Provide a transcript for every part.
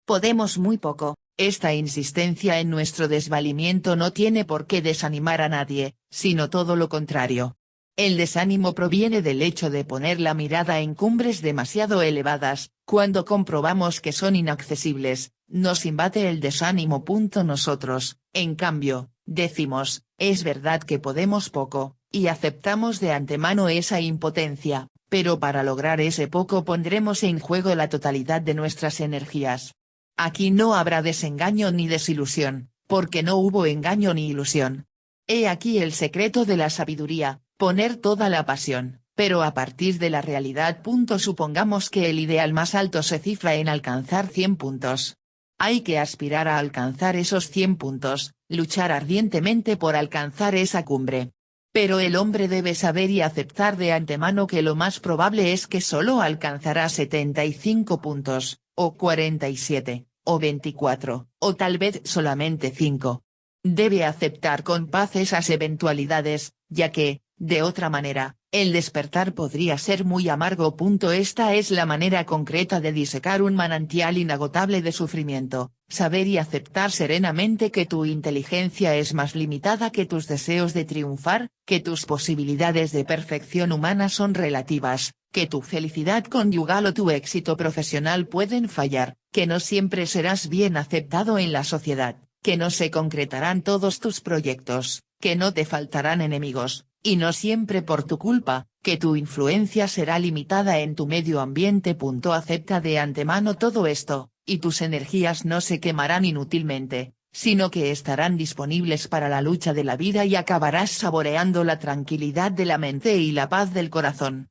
Podemos muy poco. Esta insistencia en nuestro desvalimiento no tiene por qué desanimar a nadie, sino todo lo contrario. El desánimo proviene del hecho de poner la mirada en cumbres demasiado elevadas. Cuando comprobamos que son inaccesibles, nos invade el desánimo. Nosotros, en cambio, decimos, es verdad que podemos poco, y aceptamos de antemano esa impotencia, pero para lograr ese poco pondremos en juego la totalidad de nuestras energías. Aquí no habrá desengaño ni desilusión, porque no hubo engaño ni ilusión. He aquí el secreto de la sabiduría, poner toda la pasión, pero a partir de la realidad. Supongamos que el ideal más alto se cifra en alcanzar 100 puntos. Hay que aspirar a alcanzar esos 100 puntos, luchar ardientemente por alcanzar esa cumbre. Pero el hombre debe saber y aceptar de antemano que lo más probable es que solo alcanzará 75 puntos, o 47, o 24, o tal vez solamente 5. Debe aceptar con paz esas eventualidades, ya que, de otra manera, el despertar podría ser muy amargo. Esta es la manera concreta de disecar un manantial inagotable de sufrimiento, saber y aceptar serenamente que tu inteligencia es más limitada que tus deseos de triunfar, que tus posibilidades de perfección humana son relativas, que tu felicidad conyugal o tu éxito profesional pueden fallar, que no siempre serás bien aceptado en la sociedad, que no se concretarán todos tus proyectos, que no te faltarán enemigos, y no siempre por tu culpa, que tu influencia será limitada en tu medio ambiente. Acepta de antemano todo esto, y tus energías no se quemarán inútilmente, sino que estarán disponibles para la lucha de la vida y acabarás saboreando la tranquilidad de la mente y la paz del corazón.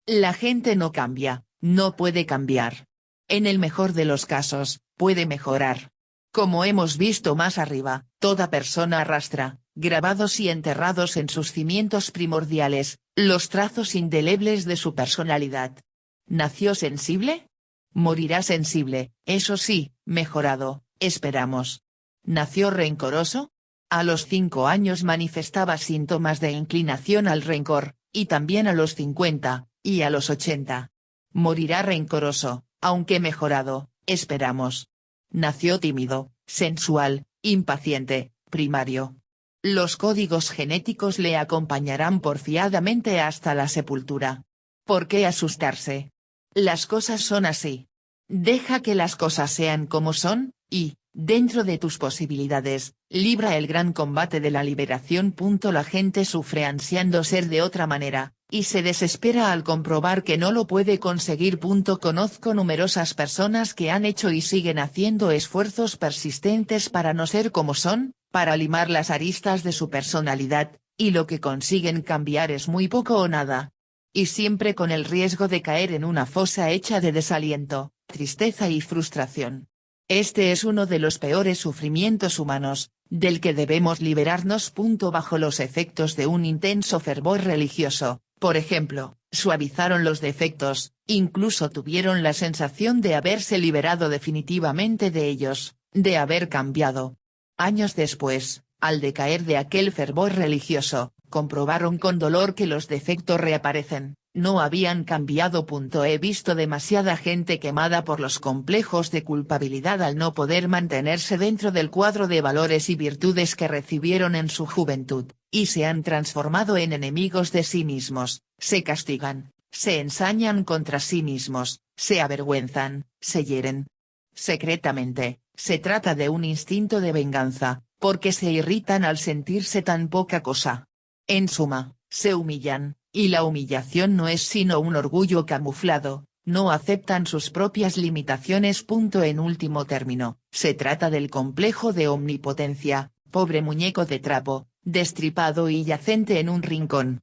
La gente no cambia, no puede cambiar. En el mejor de los casos, puede mejorar. Como hemos visto más arriba, toda persona arrastra, grabados y enterrados en sus cimientos primordiales, los trazos indelebles de su personalidad. ¿Nació sensible? Morirá sensible, eso sí, mejorado, esperamos. ¿Nació rencoroso? A los 5 años manifestaba síntomas de inclinación al rencor, y también a los 50, y a los 80. Morirá rencoroso, aunque mejorado, esperamos. Nació tímido, sensual, impaciente, primario. Los códigos genéticos le acompañarán porfiadamente hasta la sepultura. ¿Por qué asustarse? Las cosas son así. Deja que las cosas sean como son, y, dentro de tus posibilidades, libra el gran combate de la liberación. La gente sufre ansiando ser de otra manera, y se desespera al comprobar que no lo puede conseguir. Conozco numerosas personas que han hecho y siguen haciendo esfuerzos persistentes para no ser como son, para limar las aristas de su personalidad, y lo que consiguen cambiar es muy poco o nada. Y siempre con el riesgo de caer en una fosa hecha de desaliento, tristeza y frustración. Este es uno de los peores sufrimientos humanos, del que debemos liberarnos. Bajo los efectos de un intenso fervor religioso, por ejemplo, suavizaron los defectos, incluso tuvieron la sensación de haberse liberado definitivamente de ellos, de haber cambiado. Años después, al decaer de aquel fervor religioso, comprobaron con dolor que los defectos reaparecen, no habían cambiado. He visto demasiada gente quemada por los complejos de culpabilidad al no poder mantenerse dentro del cuadro de valores y virtudes que recibieron en su juventud, y se han transformado en enemigos de sí mismos, se castigan, se ensañan contra sí mismos, se avergüenzan, se hieren. Secretamente, se trata de un instinto de venganza, porque se irritan al sentirse tan poca cosa. En suma, se humillan, y la humillación no es sino un orgullo camuflado, no aceptan sus propias limitaciones. En último término, se trata del complejo de omnipotencia, pobre muñeco de trapo, destripado y yacente en un rincón.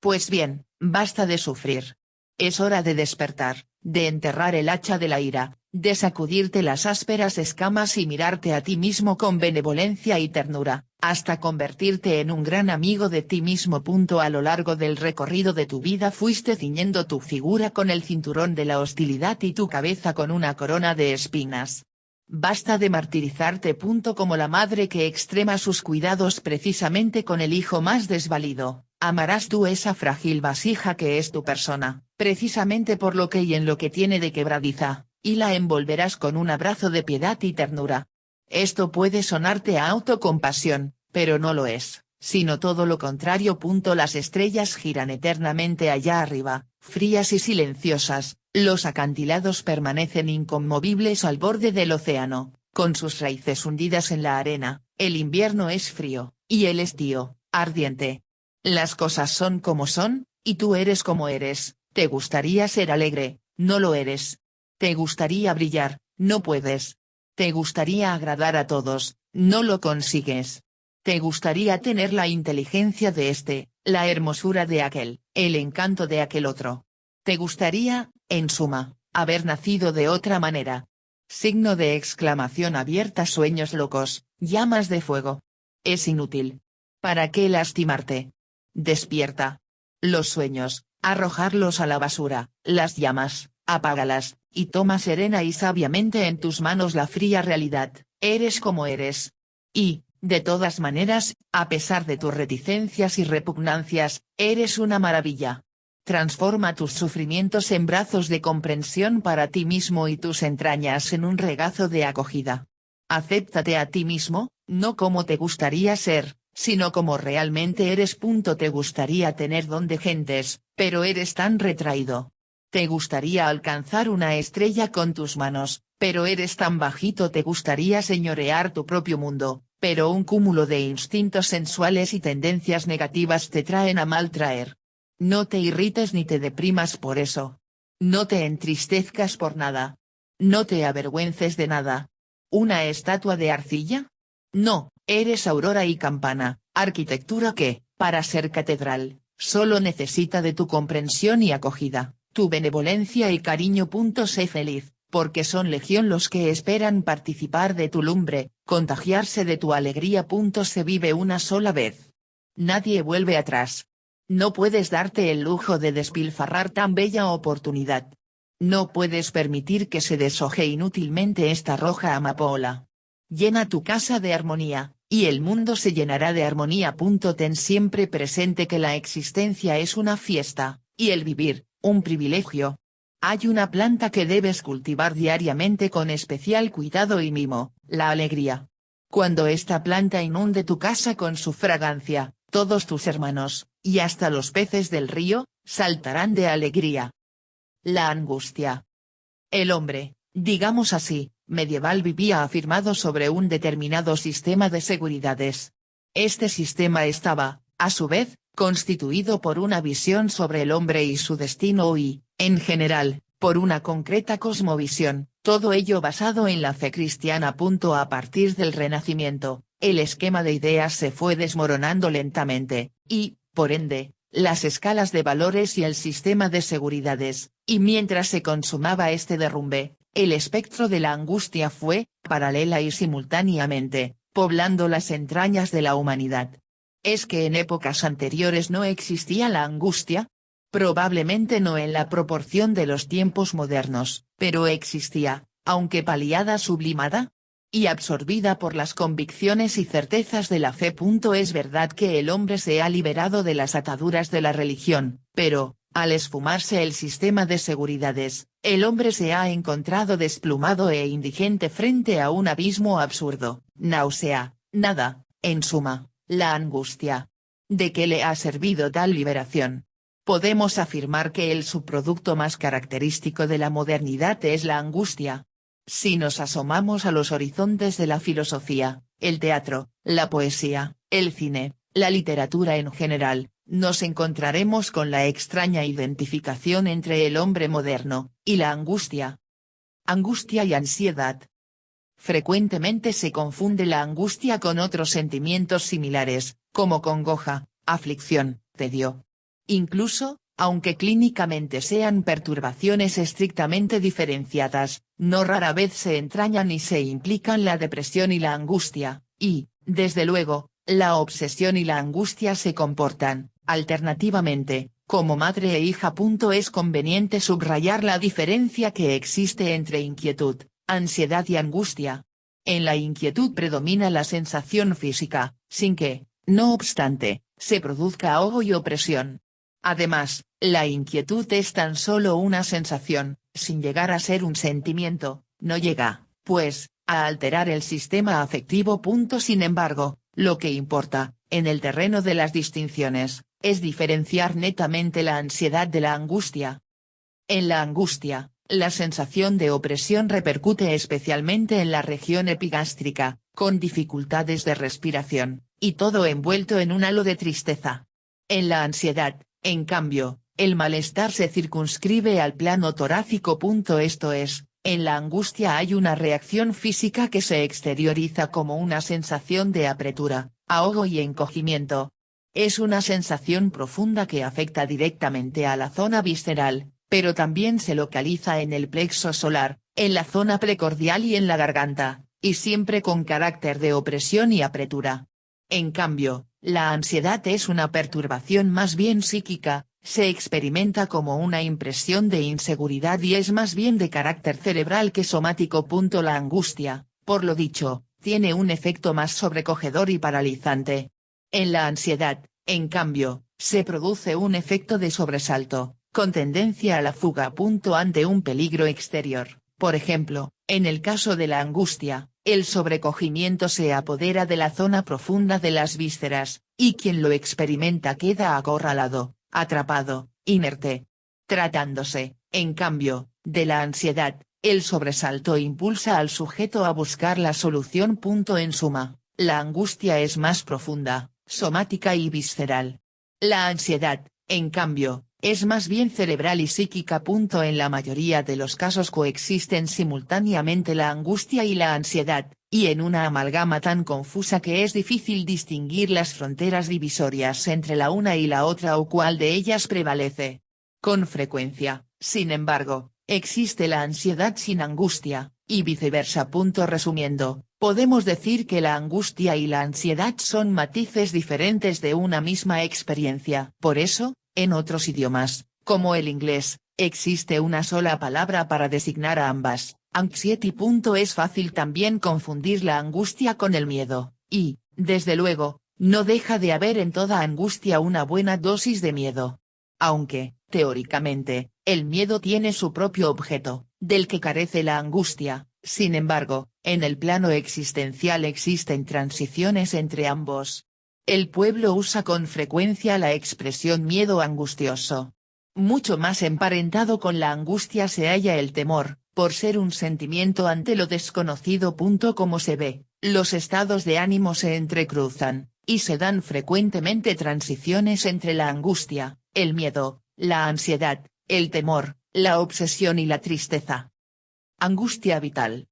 Pues bien, basta de sufrir. Es hora de despertar, de enterrar el hacha de la ira, de sacudirte las ásperas escamas y mirarte a ti mismo con benevolencia y ternura, hasta convertirte en un gran amigo de ti mismo. A lo largo del recorrido de tu vida fuiste ciñendo tu figura con el cinturón de la hostilidad y tu cabeza con una corona de espinas. Basta de martirizarte. Como la madre que extrema sus cuidados precisamente con el hijo más desvalido, amarás tú esa frágil vasija que es tu persona, precisamente por lo que y en lo que tiene de quebradiza, y la envolverás con un abrazo de piedad y ternura. Esto puede sonarte a autocompasión, pero no lo es, sino todo lo contrario. Las estrellas giran eternamente allá arriba, frías y silenciosas, los acantilados permanecen inconmovibles al borde del océano, con sus raíces hundidas en la arena, el invierno es frío, y el estío, ardiente. Las cosas son como son, y tú eres como eres. Te gustaría ser alegre, no lo eres. Te gustaría brillar, no puedes. Te gustaría agradar a todos, no lo consigues. Te gustaría tener la inteligencia de este, la hermosura de aquel, el encanto de aquel otro. Te gustaría, en suma, haber nacido de otra manera. Signo de exclamación abierta. Sueños locos, llamas de fuego. Es inútil. ¿Para qué lastimarte? Despierta. Los sueños, arrojarlos a la basura, las llamas, apágalas, y toma serena y sabiamente en tus manos la fría realidad. Eres como eres. Y, de todas maneras, a pesar de tus reticencias y repugnancias, eres una maravilla. Transforma tus sufrimientos en brazos de comprensión para ti mismo y tus entrañas en un regazo de acogida. Acéptate a ti mismo, no como te gustaría ser, sino como realmente eres. Te gustaría tener don de gentes, pero eres tan retraído. Te gustaría alcanzar una estrella con tus manos, pero eres tan bajito. Te gustaría señorear tu propio mundo, pero un cúmulo de instintos sensuales y tendencias negativas te traen a maltraer. No te irrites ni te deprimas por eso. No te entristezcas por nada. No te avergüences de nada. ¿Una estatua de arcilla? No, eres aurora y campana, arquitectura que, para ser catedral, solo necesita de tu comprensión y acogida, tu benevolencia y cariño. Sé feliz, porque son legión los que esperan participar de tu lumbre, contagiarse de tu alegría. Se vive una sola vez. Nadie vuelve atrás. No puedes darte el lujo de despilfarrar tan bella oportunidad. No puedes permitir que se deshoje inútilmente esta roja amapola. Llena tu casa de armonía, y el mundo se llenará de armonía. Ten siempre presente que la existencia es una fiesta, y el vivir, un privilegio. Hay una planta que debes cultivar diariamente con especial cuidado y mimo, la alegría. Cuando esta planta inunde tu casa con su fragancia, todos tus hermanos, y hasta los peces del río, saltarán de alegría. La angustia. El hombre, digamos así, medieval vivía afirmado sobre un determinado sistema de seguridades. Este sistema estaba, a su vez, constituido por una visión sobre el hombre y su destino y, en general, por una concreta cosmovisión, todo ello basado en la fe cristiana. A partir del Renacimiento, el esquema de ideas se fue desmoronando lentamente, y, por ende, las escalas de valores y el sistema de seguridades, y mientras se consumaba este derrumbe, el espectro de la angustia fue, paralela y simultáneamente, poblando las entrañas de la humanidad. ¿Es que en épocas anteriores no existía la angustia? Probablemente no en la proporción de los tiempos modernos, pero existía, aunque paliada, sublimada y absorbida por las convicciones y certezas de la fe. Es verdad que el hombre se ha liberado de las ataduras de la religión, pero, al esfumarse el sistema de seguridades, el hombre se ha encontrado desplumado e indigente frente a un abismo absurdo, náusea, nada, en suma, la angustia. ¿De qué le ha servido tal liberación? Podemos afirmar que el subproducto más característico de la modernidad es la angustia. Si nos asomamos a los horizontes de la filosofía, el teatro, la poesía, el cine, la literatura en general, nos encontraremos con la extraña identificación entre el hombre moderno y la angustia. Angustia y ansiedad. Frecuentemente se confunde la angustia con otros sentimientos similares, como congoja, aflicción, tedio. Incluso, aunque clínicamente sean perturbaciones estrictamente diferenciadas, no rara vez se entrañan y se implican la depresión y la angustia, y, desde luego, la obsesión y la angustia se comportan, alternativamente, como madre e hija. Es conveniente subrayar la diferencia que existe entre inquietud, ansiedad y angustia. En la inquietud predomina la sensación física, sin que, no obstante, se produzca ahogo y opresión. Además, la inquietud es tan solo una sensación, sin llegar a ser un sentimiento, no llega, pues, a alterar el sistema afectivo. Sin embargo, lo que importa, en el terreno de las distinciones, es diferenciar netamente la ansiedad de la angustia. En la angustia, la sensación de opresión repercute especialmente en la región epigástrica, con dificultades de respiración, y todo envuelto en un halo de tristeza. En la ansiedad, en cambio, el malestar se circunscribe al plano torácico. Esto es, en la angustia hay una reacción física que se exterioriza como una sensación de apretura, ahogo y encogimiento. Es una sensación profunda que afecta directamente a la zona visceral, pero también se localiza en el plexo solar, en la zona precordial y en la garganta, y siempre con carácter de opresión y apretura. En cambio, la ansiedad es una perturbación más bien psíquica, se experimenta como una impresión de inseguridad y es más bien de carácter cerebral que somático. La angustia, por lo dicho, tiene un efecto más sobrecogedor y paralizante. En la ansiedad, en cambio, se produce un efecto de sobresalto, con tendencia a la fuga. Ante un peligro exterior, por ejemplo, en el caso de la angustia, el sobrecogimiento se apodera de la zona profunda de las vísceras, y quien lo experimenta queda acorralado, atrapado, inerte. Tratándose, en cambio, de la ansiedad, el sobresalto impulsa al sujeto a buscar la solución. En suma, la angustia es más profunda, somática y visceral. La ansiedad, en cambio, es más bien cerebral y psíquica. En la mayoría de los casos coexisten simultáneamente la angustia y la ansiedad, y en una amalgama tan confusa que es difícil distinguir las fronteras divisorias entre la una y la otra o cuál de ellas prevalece. Con frecuencia, sin embargo, existe la ansiedad sin angustia, y viceversa. Resumiendo, podemos decir que la angustia y la ansiedad son matices diferentes de una misma experiencia. Por eso, en otros idiomas, como el inglés, existe una sola palabra para designar a ambas, anxiety. Es fácil también confundir la angustia con el miedo, y, desde luego, no deja de haber en toda angustia una buena dosis de miedo. Aunque, teóricamente, el miedo tiene su propio objeto, del que carece la angustia, sin embargo, en el plano existencial existen transiciones entre ambos. El pueblo usa con frecuencia la expresión miedo angustioso. Mucho más emparentado con la angustia se halla el temor, por ser un sentimiento ante lo desconocido. Como se ve, los estados de ánimo se entrecruzan, y se dan frecuentemente transiciones entre la angustia, el miedo, la ansiedad, el temor, la obsesión y la tristeza. Angustia vital.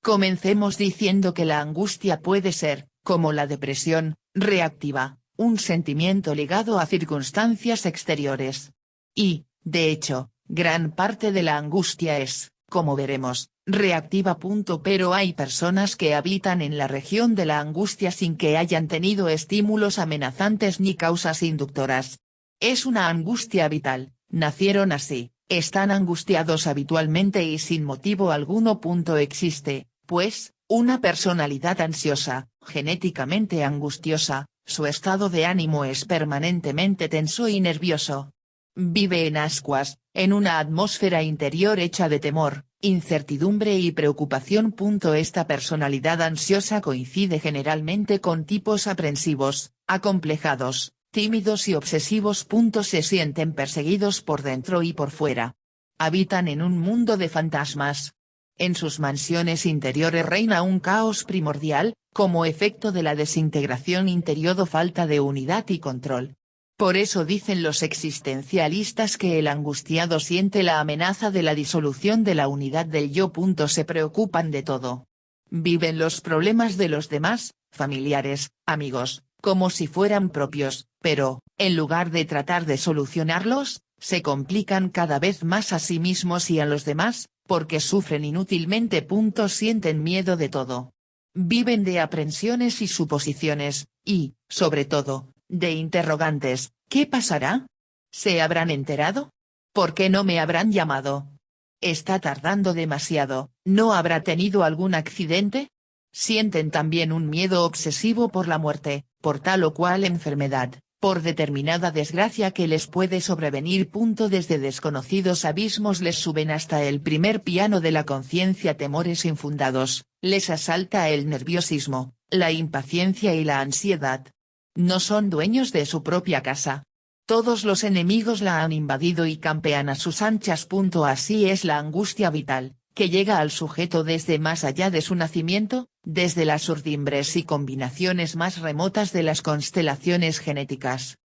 Comencemos diciendo que la angustia puede ser, como la depresión, reactiva, un sentimiento ligado a circunstancias exteriores. Y, de hecho, gran parte de la angustia es, como veremos, reactiva. Pero hay personas que habitan en la región de la angustia sin que hayan tenido estímulos amenazantes ni causas inductoras. Es una angustia vital, nacieron así, están angustiados habitualmente y sin motivo alguno. Existe, pues, una personalidad ansiosa, genéticamente angustiosa, su estado de ánimo es permanentemente tenso y nervioso. Vive en ascuas, en una atmósfera interior hecha de temor, incertidumbre y preocupación. Esta personalidad ansiosa coincide generalmente con tipos aprensivos, acomplejados, tímidos y obsesivos. Se sienten perseguidos por dentro y por fuera. Habitan en un mundo de fantasmas. En sus mansiones interiores reina un caos primordial, como efecto de la desintegración interior o falta de unidad y control. Por eso dicen los existencialistas que el angustiado siente la amenaza de la disolución de la unidad del yo. Se preocupan de todo. Viven los problemas de los demás, familiares, amigos, como si fueran propios, pero, en lugar de tratar de solucionarlos, se complican cada vez más a sí mismos y a los demás, porque sufren inútilmente. Sienten miedo de todo. Viven de aprensiones y suposiciones, y, sobre todo, de interrogantes. ¿Qué pasará? ¿Se habrán enterado? ¿Por qué no me habrán llamado? ¿Está tardando demasiado? ¿No habrá tenido algún accidente? Sienten también un miedo obsesivo por la muerte, por tal o cual enfermedad, por determinada desgracia que les puede sobrevenir. Desde desconocidos abismos les suben hasta el primer piano de la conciencia temores infundados, les asalta el nerviosismo, la impaciencia y la ansiedad. No son dueños de su propia casa. Todos los enemigos la han invadido y campean a sus anchas. Así es la angustia vital, que llega al sujeto desde más allá de su nacimiento, desde las urdimbres y combinaciones más remotas de las constelaciones genéticas.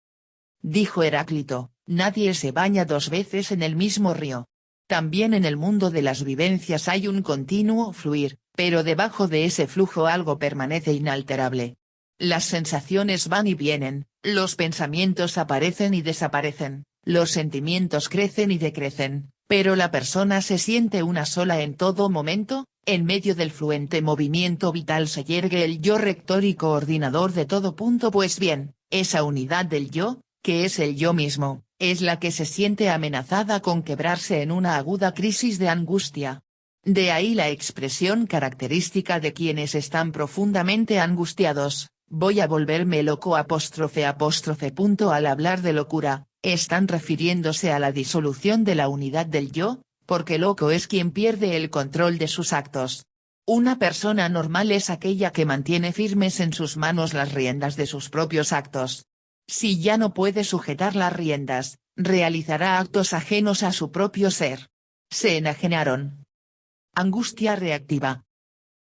Dijo Heráclito, nadie se baña dos veces en el mismo río. También en el mundo de las vivencias hay un continuo fluir, pero debajo de ese flujo algo permanece inalterable. Las sensaciones van y vienen, los pensamientos aparecen y desaparecen, los sentimientos crecen y decrecen, pero la persona se siente una sola en todo momento. En medio del fluente movimiento vital se yergue el yo rector y coordinador de todo. Pues bien, esa unidad del yo, que es el yo mismo, es la que se siente amenazada con quebrarse en una aguda crisis de angustia. De ahí la expresión característica de quienes están profundamente angustiados, voy a volverme loco apóstrofe. Al hablar de locura, están refiriéndose a la disolución de la unidad del yo, porque loco es quien pierde el control de sus actos. Una persona normal es aquella que mantiene firmes en sus manos las riendas de sus propios actos. Si ya no puede sujetar las riendas, realizará actos ajenos a su propio ser. Se enajenaron. Angustia reactiva.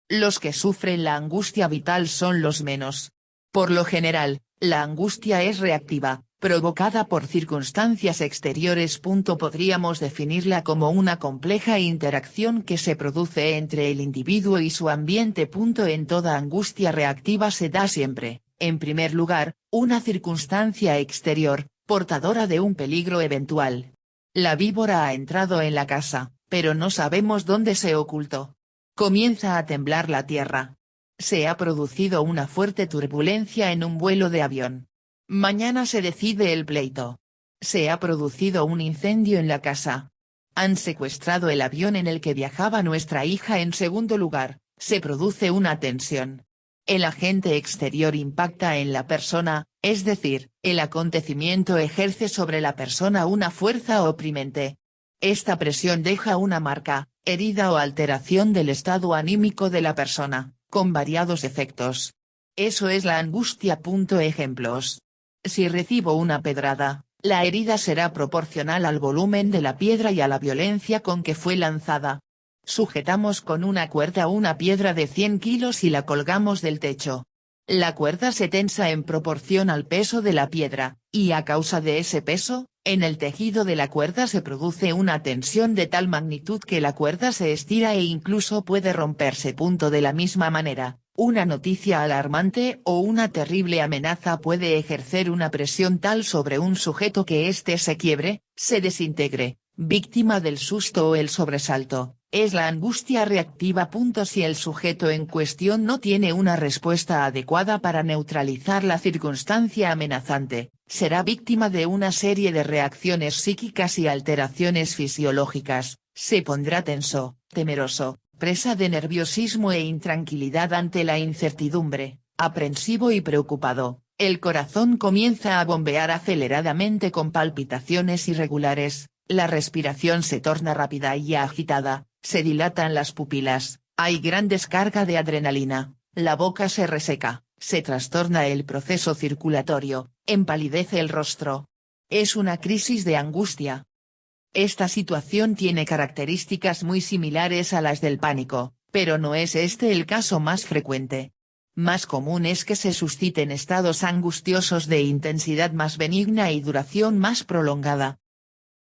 Los que sufren la angustia vital son los menos. Por lo general, la angustia es reactiva, provocada por circunstancias exteriores. Podríamos definirla como una compleja interacción que se produce entre el individuo y su ambiente. En toda angustia reactiva se da siempre, en primer lugar, una circunstancia exterior, portadora de un peligro eventual. La víbora ha entrado en la casa, pero no sabemos dónde se ocultó. Comienza a temblar la tierra. Se ha producido una fuerte turbulencia en un vuelo de avión. Mañana se decide el pleito. Se ha producido un incendio en la casa. Han secuestrado el avión en el que viajaba nuestra hija. En segundo lugar, se produce una tensión. El agente exterior impacta en la persona, es decir, el acontecimiento ejerce sobre la persona una fuerza oprimente. Esta presión deja una marca, herida o alteración del estado anímico de la persona, con variados efectos. Eso es la angustia. Ejemplos. Si recibo una pedrada, la herida será proporcional al volumen de la piedra y a la violencia con que fue lanzada. Sujetamos con una cuerda una piedra de 100 kilos y la colgamos del techo. La cuerda se tensa en proporción al peso de la piedra, y a causa de ese peso, en el tejido de la cuerda se produce una tensión de tal magnitud que la cuerda se estira e incluso puede romperse. De la misma manera, una noticia alarmante o una terrible amenaza puede ejercer una presión tal sobre un sujeto que éste se quiebre, se desintegre, víctima del susto o el sobresalto. Es la angustia reactiva. Si el sujeto en cuestión no tiene una respuesta adecuada para neutralizar la circunstancia amenazante, será víctima de una serie de reacciones psíquicas y alteraciones fisiológicas, se pondrá tenso, temeroso, presa de nerviosismo e intranquilidad ante la incertidumbre, aprensivo y preocupado. El corazón comienza a bombear aceleradamente con palpitaciones irregulares, la respiración se torna rápida y agitada, se dilatan las pupilas, hay gran descarga de adrenalina, la boca se reseca, se trastorna el proceso circulatorio, empalidece el rostro. Es una crisis de angustia. Esta situación tiene características muy similares a las del pánico, pero no es este el caso más frecuente. Más común es que se susciten estados angustiosos de intensidad más benigna y duración más prolongada.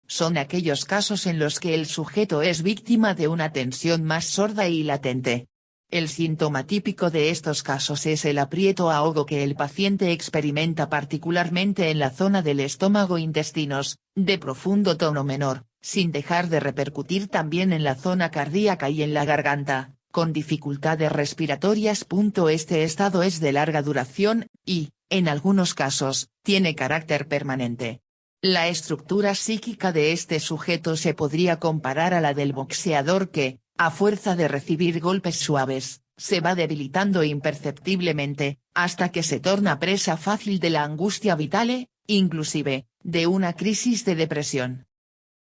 Son aquellos casos en los que el sujeto es víctima de una tensión más sorda y latente. El síntoma típico de estos casos es el aprieto ahogo que el paciente experimenta particularmente en la zona del estómago-intestinos, de profundo tono menor, sin dejar de repercutir también en la zona cardíaca y en la garganta, con dificultades respiratorias. Este estado es de larga duración, y, en algunos casos, tiene carácter permanente. La estructura psíquica de este sujeto se podría comparar a la del boxeador que, a fuerza de recibir golpes suaves, se va debilitando imperceptiblemente, hasta que se torna presa fácil de la angustia vital inclusive, de una crisis de depresión.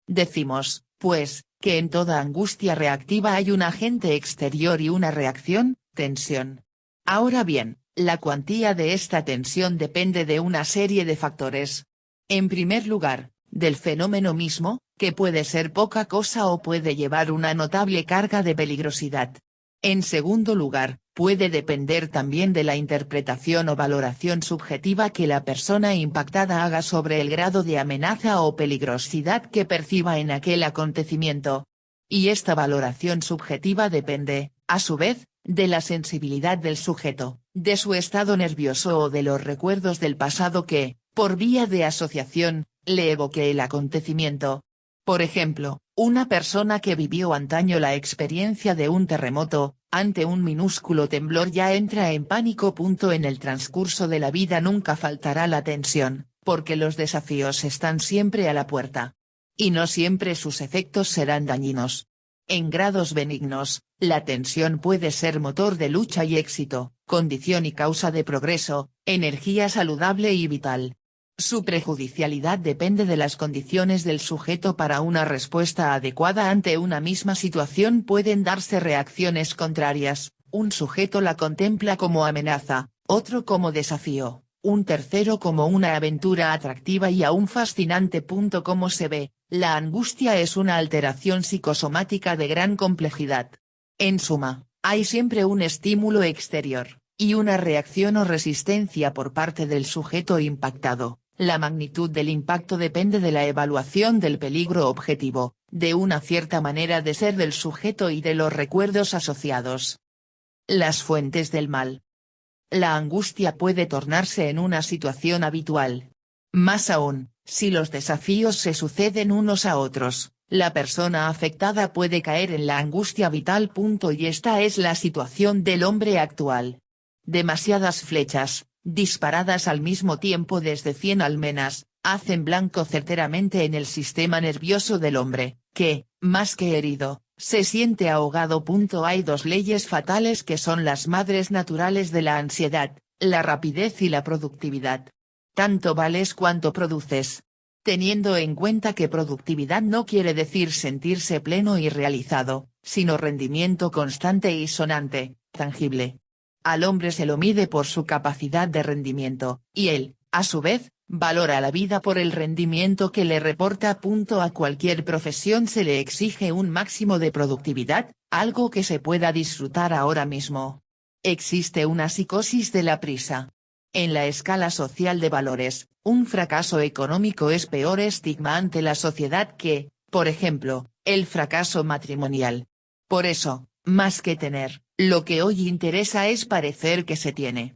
Decimos, pues, que en toda angustia reactiva hay un agente exterior y una reacción, tensión. Ahora bien, la cuantía de esta tensión depende de una serie de factores. En primer lugar, del fenómeno mismo, que puede ser poca cosa o puede llevar una notable carga de peligrosidad. En segundo lugar, puede depender también de la interpretación o valoración subjetiva que la persona impactada haga sobre el grado de amenaza o peligrosidad que perciba en aquel acontecimiento. Y esta valoración subjetiva depende, a su vez, de la sensibilidad del sujeto, de su estado nervioso o de los recuerdos del pasado que, por vía de asociación, le evoque el acontecimiento. Por ejemplo, una persona que vivió antaño la experiencia de un terremoto, ante un minúsculo temblor ya entra en pánico. En el transcurso de la vida nunca faltará la tensión, porque los desafíos están siempre a la puerta. Y no siempre sus efectos serán dañinos. En grados benignos, la tensión puede ser motor de lucha y éxito, condición y causa de progreso, energía saludable y vital. Su prejudicialidad depende de las condiciones del sujeto para una respuesta adecuada ante una misma situación. Pueden darse reacciones contrarias, un sujeto la contempla como amenaza, otro como desafío, un tercero como una aventura atractiva y aún fascinante. Como se ve, la angustia es una alteración psicosomática de gran complejidad. En suma, hay siempre un estímulo exterior, y una reacción o resistencia por parte del sujeto impactado. La magnitud del impacto depende de la evaluación del peligro objetivo, de una cierta manera de ser del sujeto y de los recuerdos asociados. Las fuentes del mal. La angustia puede tornarse en una situación habitual. Más aún, si los desafíos se suceden unos a otros, la persona afectada puede caer en la angustia vital. Y esta es la situación del hombre actual. Demasiadas flechas, disparadas al mismo tiempo desde 100 almenas, hacen blanco certeramente en el sistema nervioso del hombre, que, más que herido, se siente ahogado. Hay dos leyes fatales que son las madres naturales de la ansiedad, la rapidez y la productividad. Tanto vales cuanto produces. Teniendo en cuenta que productividad no quiere decir sentirse pleno y realizado, sino rendimiento constante y sonante, tangible. Al hombre se lo mide por su capacidad de rendimiento, y él, a su vez, valora la vida por el rendimiento que le reporta. A cualquier profesión se le exige un máximo de productividad, algo que se pueda disfrutar ahora mismo. Existe una psicosis de la prisa. En la escala social de valores, un fracaso económico es peor estigma ante la sociedad que, por ejemplo, el fracaso matrimonial. Por eso, más que tener, lo que hoy interesa es parecer que se tiene.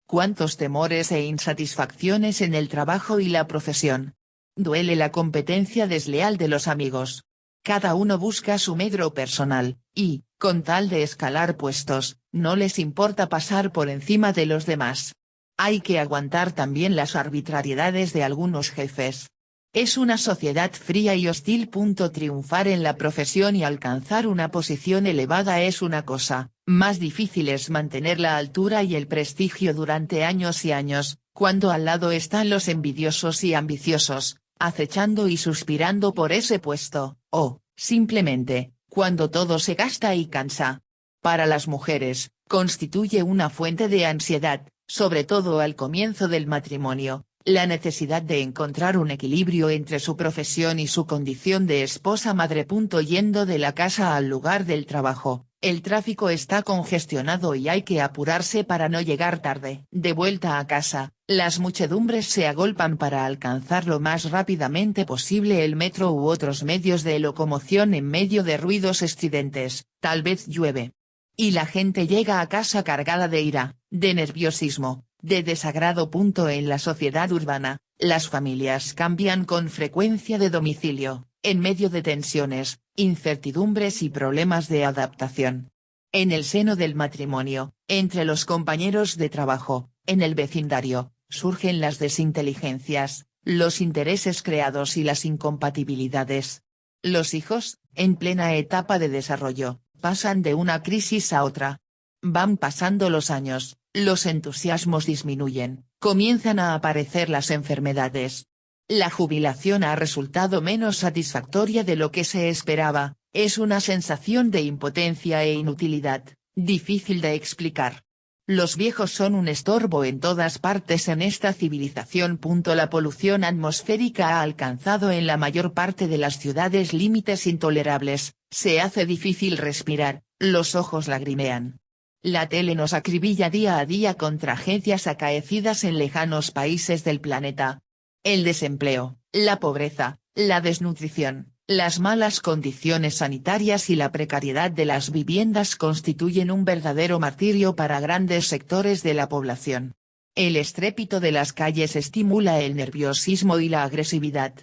¿Cuántos temores e insatisfacciones en el trabajo y la profesión? Duele la competencia desleal de los amigos. Cada uno busca su medro personal, y, con tal de escalar puestos, no les importa pasar por encima de los demás. Hay que aguantar también las arbitrariedades de algunos jefes. Es una sociedad fría y hostil. Triunfar en la profesión y alcanzar una posición elevada es una cosa, más difícil es mantener la altura y el prestigio durante años y años, cuando al lado están los envidiosos y ambiciosos, acechando y suspirando por ese puesto, o, simplemente, cuando todo se gasta y cansa. Para las mujeres, constituye una fuente de ansiedad, sobre todo al comienzo del matrimonio, la necesidad de encontrar un equilibrio entre su profesión y su condición de esposa-madre. Yendo de la casa al lugar del trabajo, el tráfico está congestionado y hay que apurarse para no llegar tarde. De vuelta a casa, las muchedumbres se agolpan para alcanzar lo más rápidamente posible el metro u otros medios de locomoción en medio de ruidos estridentes, tal vez llueve. Y la gente llega a casa cargada de ira, de nerviosismo, de desagrado. En la sociedad urbana, las familias cambian con frecuencia de domicilio, en medio de tensiones, incertidumbres y problemas de adaptación. En el seno del matrimonio, entre los compañeros de trabajo, en el vecindario, surgen las desinteligencias, los intereses creados y las incompatibilidades. Los hijos, en plena etapa de desarrollo, pasan de una crisis a otra. Van pasando los años, los entusiasmos disminuyen, comienzan a aparecer las enfermedades. La jubilación ha resultado menos satisfactoria de lo que se esperaba, es una sensación de impotencia e inutilidad, difícil de explicar. Los viejos son un estorbo en todas partes en esta civilización. La polución atmosférica ha alcanzado en la mayor parte de las ciudades límites intolerables, se hace difícil respirar, los ojos lagrimean. La tele nos acribilla día a día con tragedias acaecidas en lejanos países del planeta. El desempleo, la pobreza, la desnutrición, las malas condiciones sanitarias y la precariedad de las viviendas constituyen un verdadero martirio para grandes sectores de la población. El estrépito de las calles estimula el nerviosismo y la agresividad.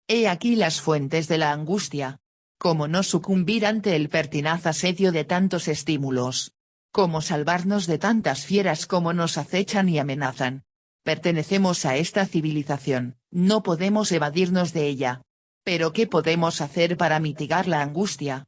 He aquí las fuentes de la angustia. ¿Cómo no sucumbir ante el pertinaz asedio de tantos estímulos? ¿Cómo salvarnos de tantas fieras como nos acechan y amenazan? Pertenecemos a esta civilización, no podemos evadirnos de ella. Pero ¿qué podemos hacer para mitigar la angustia?